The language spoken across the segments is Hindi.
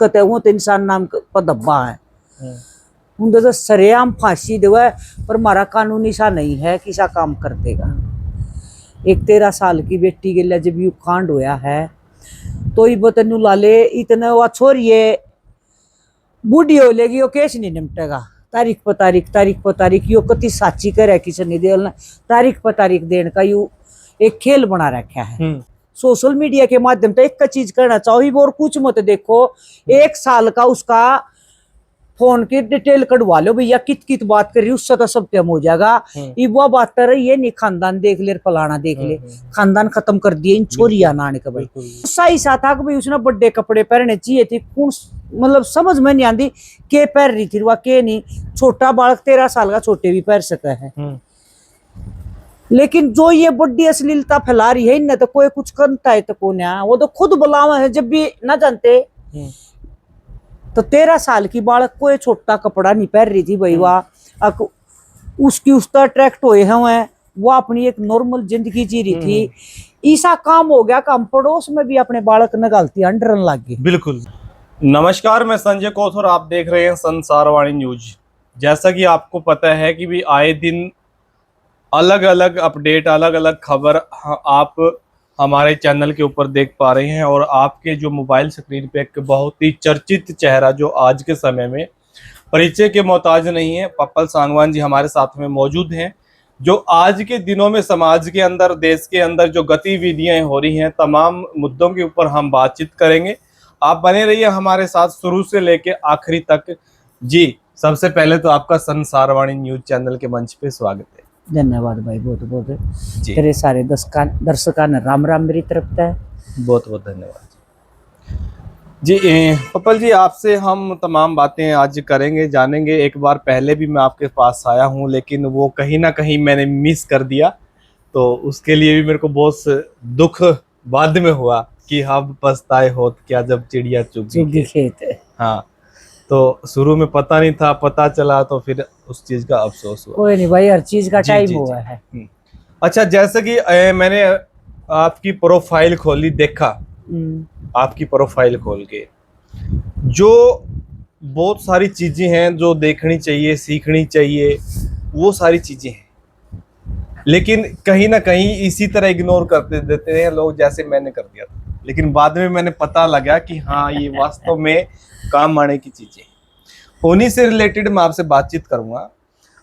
कहते वो तो इंसान नाम का धब्बा है। उनके तो सरेआम फांसी देवा पर हमारा कानूनी सा नहीं है कि सा काम कर देगा। एक 13 साल की बेटी के लिए जब यू कांड होया है तो ये बतनू लाले इतना वह छोरिए बूढ़ी हो लेगी वो केस नहीं निपटेगा। तारीख पर तारीख यो कति साची करे कि सनी देओल ने तारीख पर तारीख देने का यू एक खेल बना रखा है। सोशल मीडिया के माध्यम से एक चीज करना चाहिए और कुछ मत देखो। 1 साल का उसका फोन की डिटेल कटवा लो भैया, कित कित बात कर रही उससे तो सब टाइम हो जाएगा। वो बात कर रही है नहीं खानदान देख ले फलाना देख ले, खानदान खत्म कर दिए इन चोरिया नाने का भाई। सही सा था कि भाई उसने बड़े कपड़े पहनने चाहिए थे, कौन मतलब समझ में नहीं आती के पहन रही थी वह के नहीं। छोटा बालक 13 साल का छोटे भी पहन सका है, लेकिन जो ये बड़ी अश्लीलता फैला रही है इनने तो कोई कुछ करता है तो कौन है, वो तो खुद बुलावा है जब भी ना जानते। तो 13 साल की बालक कोई छोटा कपड़ा नहीं पहन रही थी भाई। वाह उसकी उसका अट्रैक्ट हुए हैं, वो अपनी एक नॉर्मल जिंदगी जी रही थी। ऐसा काम हो गया काम पड़ोस में भी अपने बालक न गलती अंडरन लग गई। बिल्कुल। नमस्कार, मैं संजय कोथर, आप देख रहे हैं संसारवाणी न्यूज। जैसा कि आपको पता है कि भी आए दिन अलग अलग अपडेट, अलग अलग खबर आप हमारे चैनल के ऊपर देख पा रहे हैं। और आपके जो मोबाइल स्क्रीन पे एक बहुत ही चर्चित चेहरा जो आज के समय में परिचय के मोहताज नहीं है, पप्पल सांगवान जी हमारे साथ में मौजूद हैं, जो आज के दिनों में समाज के अंदर, देश के अंदर जो गतिविधियां हो रही हैं, तमाम मुद्दों के ऊपर हम बातचीत करेंगे। आप बने रहिए हमारे साथ शुरू से लेके आखिरी तक। जी, सबसे पहले तो आपका संसारवाणी न्यूज चैनल के मंच पे स्वागत है। धन्यवाद भाई, बहुत बहुत तेरे सारे दर्शकों ने राम राम मेरी तरफ से बहुत बहुत धन्यवाद जी। पप्पल जी, आपसे हम तमाम बातें आज करेंगे, जानेंगे। एक बार पहले भी मैं आपके पास आया हूं, लेकिन वो कहीं ना कहीं मैंने मिस कर दिया, तो उसके लिए भी मेरे को बहुत दुख बाद में हुआ कि हम पछताए होत क्या जब चिड़िया चुग खेत। हाँ, तो शुरू में पता नहीं था, पता चला तो फिर उस चीज का अफसोस हुआ। कोई नहीं भाई, हर चीज का टाइम हुआ है। अच्छा, जैसे कि मैंने आपकी प्रोफाइल खोली, देखा आपकी प्रोफाइल खोल के, जो बहुत सारी चीजें हैं जो देखनी चाहिए, सीखनी चाहिए, वो सारी चीजें हैं, लेकिन कहीं ना कहीं इसी तरह इग्नोर करते देते हैं लोग, जैसे मैंने कर दिया था। लेकिन बाद में मैंने पता लगा कि हाँ, ये वास्तव में काम आने की चीजें। उन्हीं से रिलेटेड मैं आपसे बातचीत करूंगा।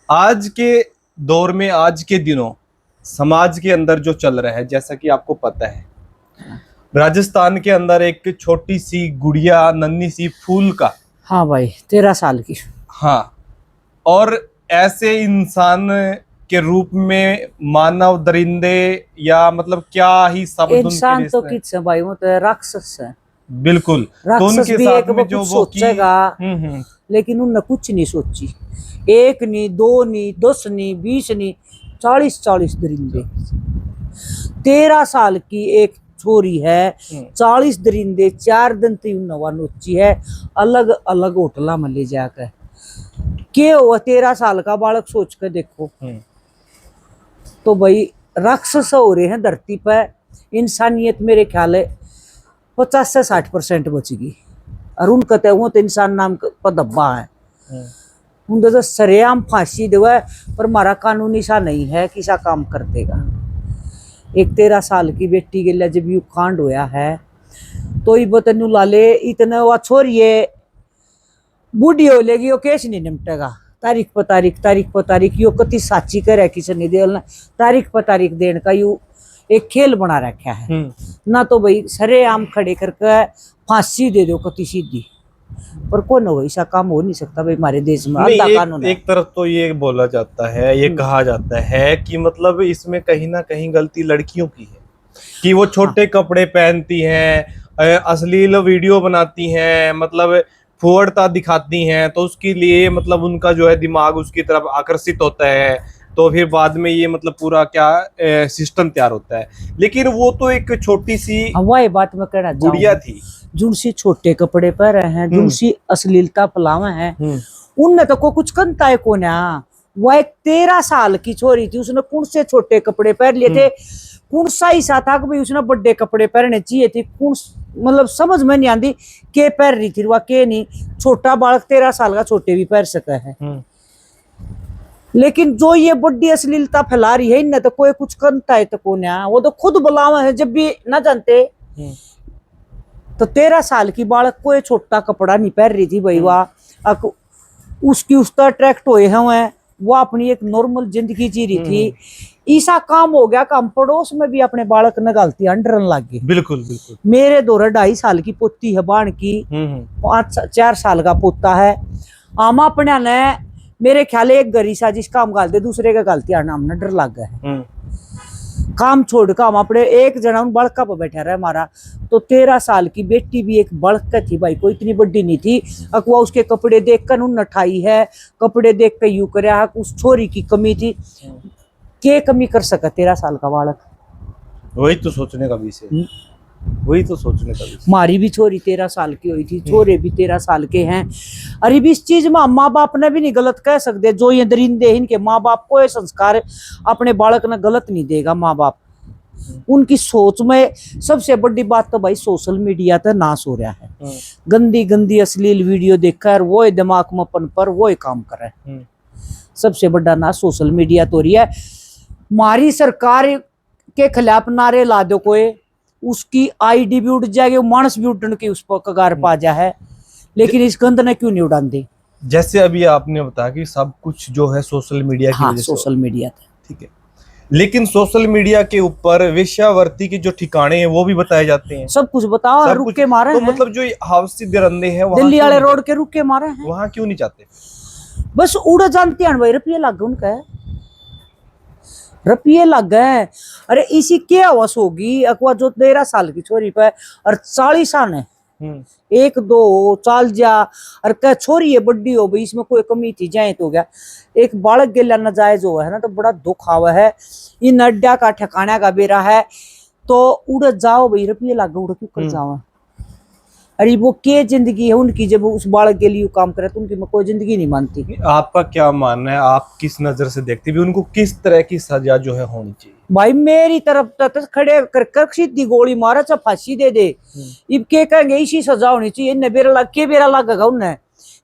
आज के दौर में, आज के दिनों समाज के अंदर जो चल रहा है, जैसा कि आपको पता है, राजस्थान के अंदर एक छोटी सी गुड़िया, नन्ही सी फूल का, हाँ भाई, 13 साल की, हाँ, और ऐसे इंसान के रूप में मानव दरिंदे, या मतलब क्या ही शब्द इंसान तो किस है भाई, वो तो राक्षस है। बिल्कुल। तो उनके भी साथ में जो वो सोचेगा, लेकिन उनने कुछ नहीं सोची। 1 नहीं, 2 नहीं, 10 नहीं, 20 नहीं, 40 दरिंदे। 13 साल की एक छोरी है, 40 दरिंदे 4 दिन तक नवा नोची है, अलग अलग होटल में ले जाकर। क्या हुआ 13 साल का बालक, सोच कर देखो। तो भाई राक्षस हो रहे हैं धरती पर। इंसानियत मेरे ख्याल है 50 से 60% बचेगी। और उन कहते वो तो इंसान नाम का धब्बा है। उनके तो सरेआम फांसी देवा पर हमारा कानूनी सा नहीं है कि सा काम कर देगा। एक 13 साल की बेटी के लिए जब यू कांड होया है तो ये बतनू लाले इतना वह छोरिए बूढ़ी हो लेगी वो केस नहीं निपटेगा। तारीख पर तारीख यो कति साची करे कि सनी देओल ने तारीख पर तारीख देने का यू एक खेल बना रखा है। ना तो भाई सरेआम खड़े करके फांसी दे दो कति सीधी, पर कौन हो, ऐसा काम हो नहीं सकता भाई हमारे देश में। आधा कानून है। एक तरफ तो ये बोला जाता है, ये कहा जाता है कि मतलब इसमें कहीं ना कहीं गलती लड़कियों की है, कि वो छोटे कपड़े पहनती हैं, अश्लील वीडियो बनाती हैं, मतलब फुहड़ता दिखाती हैं, तो उसके लिए मतलब उनका जो है दिमाग उसकी तरफ आकर्षित होता है, तो फिर बाद में ये मतलब पूरा क्या सिस्टम तैयार होता है। लेकिन वो तो एक छोटी सी वही बात मैं कहना गुड़िया थी, जुनसी छोटे कपड़े पहन रहे हैं, जुनसी अश्लीलता फैलावे हैं, उनने तो को कुछ करता है कौन। वह एक 13 साल की छोरी थी, उसने कौन से छोटे कपड़े पहन लिए थे। कौन सा ऐसा था कि भाई उसने बड़े कपड़े पहनने चाहिए थे, कौन मतलब समझ में नहीं आती के पहन रही थी वह के नहीं। छोटा बालक 13 साल का छोटे भी पहन सका है, लेकिन जो ये बड़ी अश्लीलता फैला रही है इनने तो कोई कुछ करता है तो कौन है, वो तो खुद बुलावा है जब भी ना जानते। तो 13 साल की बालक कोई छोटा कपड़ा नहीं पहन रही थी भाई, वाह उसकी उस तरह अट्रैक्ट हुए हैं, वो अपनी एक नॉर्मल जिंदगी जी रही थी। ऐसा काम हो गया कि हम पड़ोस में भी अपने बालक न गलतियां डरन लग गए। बिल्कुल बिल्कुल। मेरे दौरे 2.5 साल की पोती है बाण की, 4 साल का पोता है। आमा अपने ने मेरे ख्याल एक गरीसा जिस काम गालते दूसरे का गलती आना हमने डर लग गया है। काम छोड़ कर हम अपने एक जना उन बड़का पर बैठा रहे हमारा। तो 13 साल की बेटी भी एक बड़का थी भाई, कोई इतनी बड़ी नहीं थी। अकवा उसके कपड़े देख कर उन नठाई है, कपड़े देख कर यू कर उस छोरी की कमी थी। के कमी कर सका 13 साल का बालक? वही तो सोचने का विषय, वही तो सोचने का विषय। हमारी भी छोरी 13 साल की हुई थी, छोरे भी 13 साल के हैं। अरे भी इस चीज में माँ बाप ने भी नहीं गलत कह सकते। जो ये दरिंदे इनके माँ बाप को ये संस्कार अपने बालक ने गलत नहीं देगा माँ बाप। उनकी सोच में सबसे बड़ी बात तो भाई सोशल मीडिया तो नाश हो रहा है। गंदी गंदी अश्लील वीडियो देखकर वो दिमाग में अपन पर वो काम कर रहे हैं। सबसे बड़ा नाश सोशल मीडिया तो रही है। हमारी सरकार के खिलाफ नारे ला दो कोई, उसकी आईडी भी उड़ जाएगी, मानस भी उड़ने की उस पर कगार पा जा है, लेकिन इस गंद ने क्यों नहीं उड़ान दी? जैसे अभी आपने बताया कि सब कुछ जो है सोशल मीडिया की वजह से, सोशल मीडिया ठीक है, लेकिन सोशल मीडिया के ऊपर वेश्यावृत्ति के जो ठिकाने हैं वो भी बताए जाते हैं। सब कुछ बताओ, रुक के मारे तो मतलब जो हावसी दरंदे हैं दिल्ली वाले रोड के रुक के मारे हैं, वहां क्यों नहीं जाते? बस उड़ जानते हैं भाई, रुपये लग गए उनका, रुपये लग गए। अरे इसी क्या हवस होगी अकवा जो 13 साल की छोरी पे और 40 आने 1 2 चाल जा और क्या छोरी है बड्डी हो भाई, इसमें कोई कमी थी जाए तो हो गया। एक बालक गेला नाजायज हुआ है ना तो बड़ा दुख आवा है। इन अड्डा का ठिकाना का बेरा है तो उड़ जाओ भाई, रुपये लग गए, उड़ क्यों कर जाओ? अरे वो क्या जिंदगी है उनकी जब वो उस बालक के लिए काम करे तो उनकी मैं कोई जिंदगी नहीं मानती। आपका क्या मानना है, आप किस नजर से देखते भी उनको किस तरह की सजा जो है होनी चाहिए? भाई मेरी तरफ तो खड़े कर सीधी गोली मारा चाहे फांसी दे दे। इब के कहेंगे इसी सजा होनी चाहिए। इन्हें बेरा लगेगा उन्हें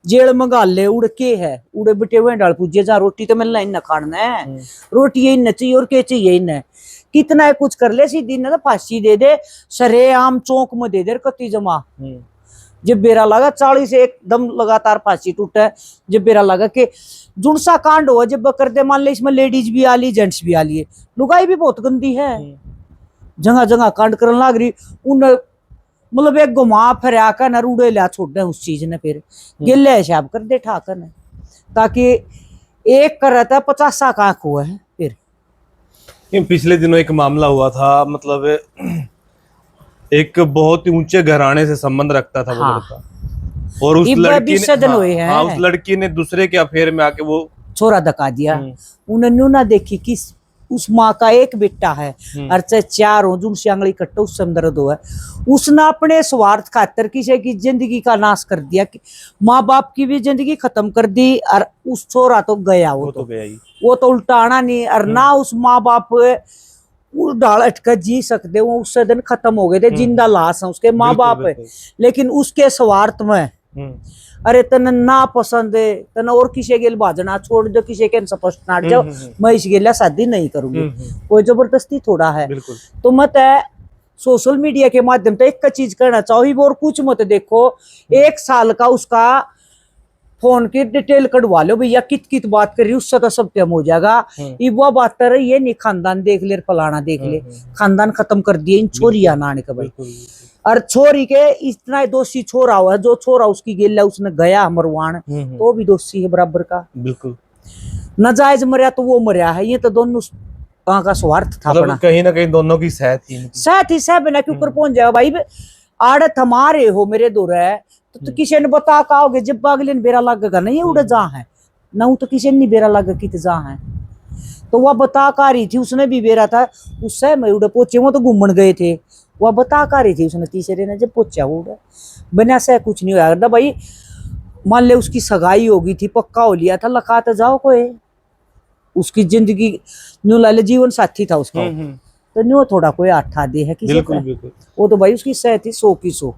जेल में गाल ले उड़ के है, उड़े बिटे हुए डाल पूजे जा रोटी तो मिलना इन्हें खाना है, रोटी इन्हें चाहिए और क्या चाहिए इन्हें, कितना कुछ कर ले सीधी ना तो फांसी दे दे, सरे आम चौक में दे दे कत्ती जमा। जब बेरा लगा 40 से एकदम लगातार फांसी टूटा, जब बेरा लगा कि जुड़सा कांड हुआ जब कर दे, मान ले इसमें लेडीज भी आली जेंट्स भी आली है, लुगाई भी बहुत गंदी है, जगह जगह कांड करने लग रही। उन मतलब एक घुमा फिर आकर न रूड़े लिया छोड़ दे उस चीज ने, फिर गिले हिसाब कर दे ठाकर ने, ताकि एक कर रहता 50 का आंख हुआ है। फिर पिछले दिनों एक मामला हुआ था, मतलब एक बहुत ही ऊंचे घराने से संबंध रखता था वो लड़का, और उस लड़की ने दूसरे के अफेयर में आके वो छोरा धक्का दिया। उन्होंने ना देखी कि उस माँ का एक बेटा है और चाहे 4 हो, जिनसे आंगली कट्टो उससे दर्द हुआ। उसने अपने स्वार्थ खातर किसी की जिंदगी का नाश कर दिया, कि माँ बाप की भी जिंदगी खत्म कर दी, और उस छोरा तो गया, वो तो गया ही, वो तो उल्टाना नहीं। और ना उस माँ बाप उस डाल अटका जी सकते, वो उससे दिन खत्म हो गए थे, जिंदा लाश है उसके माँ बाप है, लेकिन उसके स्वार्थ में अरे तन ना पसंद है तन और किसी गेल बाजना छोड़ दो, किसी के सपोस्ट ना जाओ, मैं इस गेला शादी नहीं करूंगी, कोई जबरदस्ती थोड़ा है। तो मत है सोशल मीडिया के माध्यम से एक चीज करना चाहिए और कुछ मत देखो। 1 साल का उसका फोन की डिटेल कटवा लो भैया, कित कित बात कर रही उससे तो सब टाइम हो जाएगा। वो बात कर रही है नहीं, खानदान देख ले, फलाना देख ले, खानदान खत्म कर दिए इन छोरिया नाने का भाई। और छोरी के इतना दोषी छोरा हुआ है, जो छोरा उसकी गेला उसने गया मरवान, तो भी दोषी है बराबर का। बिल्कुल नाजायज मरिया तो वो मरिया है, ये तो दोनों का स्वार्थ था, मतलब कहीं ना कहीं दोनों की सहत ही सह बिना क्यों कर पहुंच जाएगा भाई। आड़त हमारे हो मेरे दो है तो किसी ने बता कहोगे जब अगले ने बेरा लगेगा नहीं उड़ जा है ना, तो किसी ने नहीं बेरा लगा कि जा है, तो वह बता का रही थी, उसने भी बेरा था उससे मैं उड़े पहुंचे, वो तो घूमन गए थे, वह बता का रही थी उसने तीसरे ने जब पहुंचा वो उड़ा बिना से कुछ नहीं होया करता भाई। मान ले उसकी सगाई होगी थी, पक्का हो लिया था, लखाते जाओ कोई उसकी जिंदगी न्यू लाले जीवन साथी था उसका, तो न्यू थोड़ा कोई आठा दे है किसी बिल्कुल को, बिल्कुल। वो तो भाई उसकी सेहत ही 100 की 100।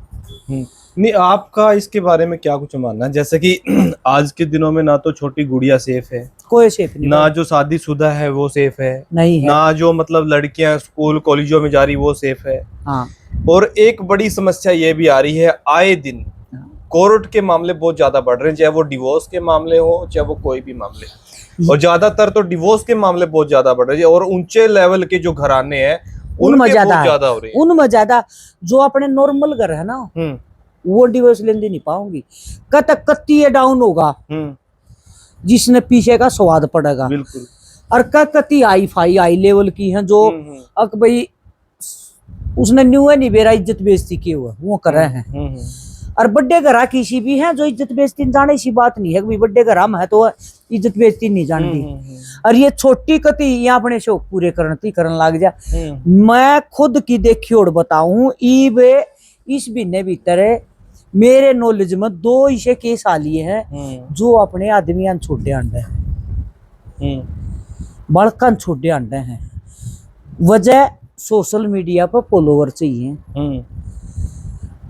नहीं, आपका इसके बारे में क्या कुछ मानना है? जैसे कि आज के दिनों में ना तो छोटी गुड़िया सेफ है, कोई सेफ नहीं ना भाई, जो शादीशुदा है वो सेफ है, नहीं है। ना जो मतलब लड़कियां स्कूल कॉलेजों में जा रही वो सेफ है। हाँ और एक बड़ी समस्या ये भी आ रही है, आए दिन कोर्ट के मामले बहुत ज्यादा बढ़ रहे हैं, चाहे वो डिवोर्स के मामले हो चाहे वो कोई भी मामले, और ज्यादातर तो डिवोर्स के मामले बहुत ज्यादा बढ़ रहे हैं, और ऊंचे लेवल के जो घराने हैं उनमें उनके ज्यादा बहुत है, ज्यादा हो रहे हैं। उनमें ज्यादा। जो अपने नॉर्मल घर है ना वो डिवोर्स लेने नहीं पाऊंगी, कत्ती डाउन होगा जिसने पीछे का स्वाद पड़ेगा। बिल्कुल। और कत्ती हाई लेवल की है जो अक भाई उसने न्यू है नहीं बेरा इज्जत बेइज्जती किए हुआ वो कर रहे हैं। और बड़े घरा किसी भी हैं जो इज्जत बेइज्जती जाने ऐसी बात नहीं है कि बड़े घर हम है तो इज्जत बेइज्जती नहीं जानती। और ये छोटी कती यहाँ अपने शौक पूरे करन लग जा। मैं खुद की देखी और बताऊं इस महीने भीतर मेरे नॉलेज में 2 ऐसे केस आ लिए हैं जो अपने आदमी छोटे अंडे हैं, बड़कन छोटे अंडे हैं। वजह सोशल मीडिया पर फॉलोवर चाहिए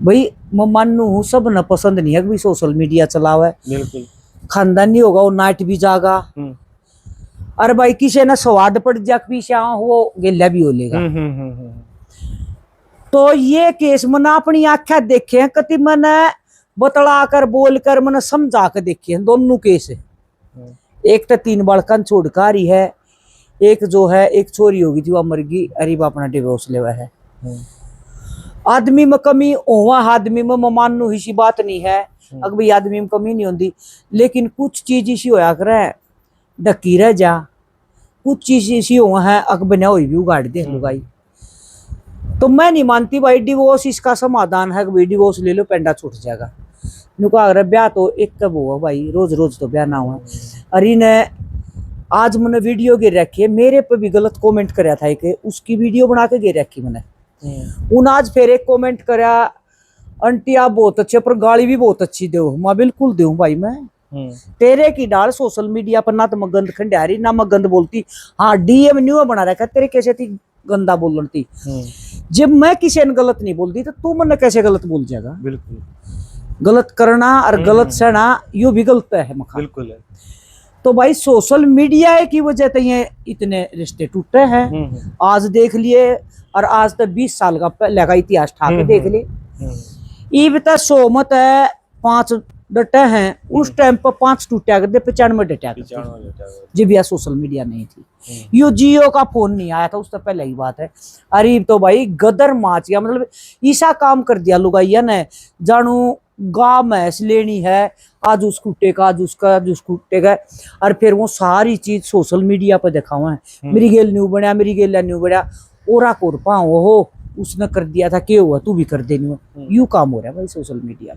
भाई। मैं मानू सब न पसंद नहीं है कि सोशल मीडिया चलावे, बिल्कुल। खानदानी होगा वो नाइट भी जागा। अरे भाई किसी ने स्वाद पड़ जा पीछे वो गेला भी हो लेगा। तो ये केस मैंने अपनी आंखें देखे हैं, कति मैंने बतला कर बोल कर मैंने समझा कर देखे हैं दोनों केस। एक तो 3 बड़कन छोड़कर ही है, एक जो है एक छोरी होगी थी वो मर गई, अरीब अपना डिवोर्स लेवा है। आदमी में कमी हुआ, आदमी में मानू इसी बात नहीं है अगर भाई आदमी में कमी नहीं होती, लेकिन कुछ चीज इसी होया करे ढकी रह जा, कुछ चीज इसी हुआ है अक बना हुई भी उगाड़ दे लुगाई। तो मैं नहीं मानती भाई डिवोर्स इसका समाधान है कि भाई डिवोर्स ले लो पेंडा छूट जाएगा। नुका अगर ब्याह तो एक कब हुआ भाई, रोज रोज तो ब्याह ना हुआ। अरे ने आज मैंने वीडियो गिर रखी है, मेरे पे भी गलत कमेंट कराया था कि उसकी वीडियो बना के गिर रखी मैंने। उन आज फिर एक कमेंट करा, आंटी आप बहुत अच्छे पर गाली भी बहुत अच्छी दो। मैं बिल्कुल दूं भाई, मैं तेरे की डाल सोशल मीडिया पर ना तो मैं गंद खंडारी ना मैं गंद बोलती। हाँ डीएम न्यू बना रखा तेरे कैसे थी गंदा बोलन थी। जब मैं किसी ने गलत नहीं बोलती तो तू मैंने कैसे गलत बोल जाएगा। बिल्कुल। गलत करना और गलत सहना यो भी गलत है मखा। बिल्कुल है। तो भाई सोशल मीडिया की वजह से ये इतने रिश्ते टूटे हैं। आज देख लिए, और आज तक 20 साल का पहले का इतिहास ठाके देख ले। ये बता सोमत है 5 डटे हैं, उस टाइम पर 5 टूटा कर दे 95 डटा जब यह सोशल मीडिया नहीं थी। यो जियो का फोन नहीं आया था उससे पहले ही बात है। अरे तो भाई गदर माच गया, मतलब ईसा काम कर दिया लुगाइया ने। जानू गाँव भैंस लेनी है, आज उस कुत्ते का आज उसका आज उस कुत्ते का, और फिर वो सारी चीज सोशल मीडिया पर देखा हुआ है। मेरी गेल न्यू बनया, मेरी गेल न्यू बनया, ओरा कोर पाओ हो उसने कर दिया था, क्या हुआ तू भी कर देनी हो। यू काम हो रहा है भाई सोशल मीडिया।